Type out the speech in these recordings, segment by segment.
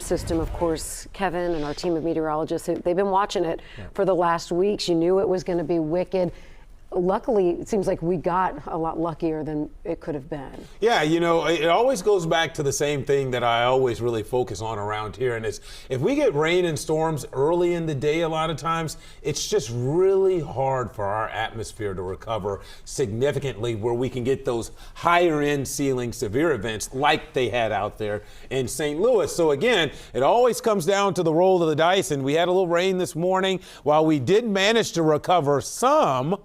system, of course, Kevin and our team of meteorologists, they've been watching it for the last weeks. You knew it was going to be wicked. Luckily, it seems like we got a lot luckier than it could have been. Yeah, you know, it always goes back to the same thing that I always really focus on around here, and it's if we get rain and storms early in the day, a lot of times, it's just really hard for our atmosphere to recover significantly where we can get those higher end ceiling severe events like they had out there in St. Louis. So again, it always comes down to the roll of the dice, and we had a little rain this morning. While we did manage to recover some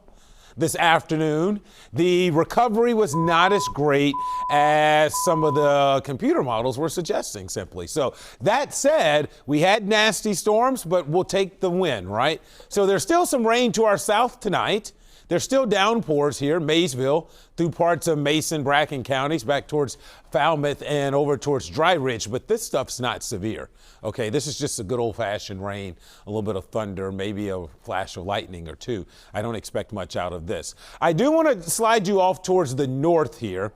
this afternoon, the recovery was not as great as some of the computer models were suggesting, simply. So that said, we had nasty storms, but we'll take the win, right? So there's still some rain to our south tonight. There's still downpours here, Maysville, through parts of Mason, Bracken counties, back towards Falmouth and over towards Dry Ridge, but this stuff's not severe. Okay, this is just a good old-fashioned rain, a little bit of thunder, maybe a flash of lightning or two. I don't expect much out of this. I do want to slide you off towards the north here,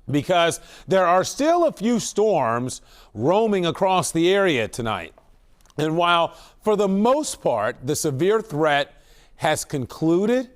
because there are still a few storms roaming across the area tonight. And while for the most part the severe threat has concluded,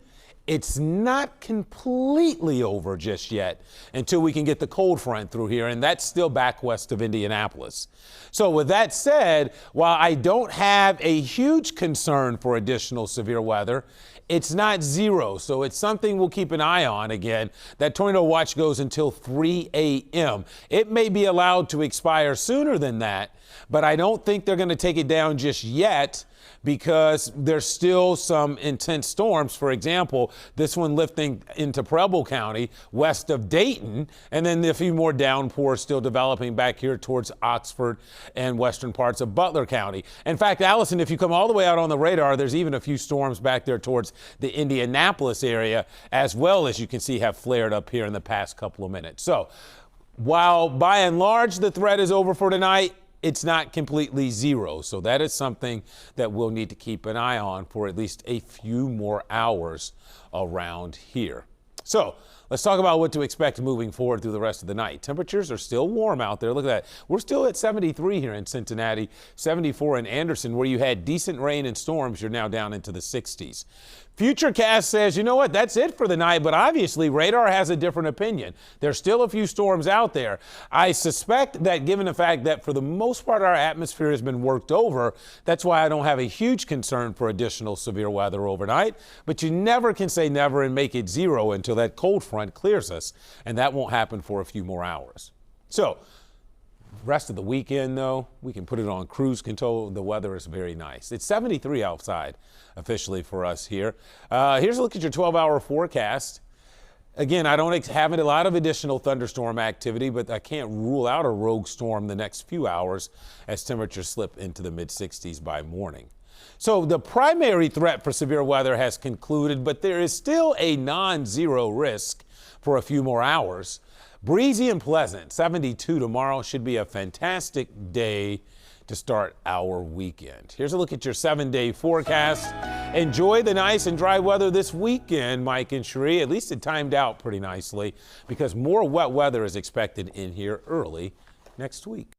it's not completely over just yet until we can get the cold front through here, and that's still back west of Indianapolis. So with that said, while I don't have a huge concern for additional severe weather, it's not zero, so it's something we'll keep an eye on. Again, that tornado watch goes until 3 a.m. It may be allowed to expire sooner than that, but I don't think they're going to take it down just yet, because there's still some intense storms. For example, this one lifting into Preble County west of Dayton, and then a few more downpours still developing back here towards Oxford and western parts of Butler County. In fact, Allison, if you come all the way out on the radar, there's even a few storms back there towards the Indianapolis area, as well, as you can see, have flared up here in the past couple of minutes. So while by and large the threat is over for tonight, it's not completely zero. So that is something that we'll need to keep an eye on for at least a few more hours around here. So let's talk about what to expect moving forward through the rest of the night. Temperatures are still warm out there. Look at that. We're still at 73 here in Cincinnati, 74 in Anderson, where you had decent rain and storms. You're now down into the 60s. Futurecast says, you know what, that's it for the night, but obviously radar has a different opinion. There's still a few storms out there. I suspect that given the fact that for the most part our atmosphere has been worked over, that's why I don't have a huge concern for additional severe weather overnight. But you never can say never and make it zero until that cold front clears us, and that won't happen for a few more hours. So rest of the weekend, though, we can put it on cruise control. The weather is very nice. It's 73 outside officially for us here. Here's a look at your 12-hour forecast. Again, I don't have a lot of additional thunderstorm activity, but I can't rule out a rogue storm the next few hours as temperatures slip into the mid-60s by morning. So the primary threat for severe weather has concluded, but there is still a non-zero risk for a few more hours. Breezy and pleasant, 72 tomorrow. Should be a fantastic day to start our weekend. Here's a look at your 7-day forecast. Enjoy the nice and dry weather this weekend, Mike and Cherie. At least it timed out pretty nicely, because more wet weather is expected in here early next week.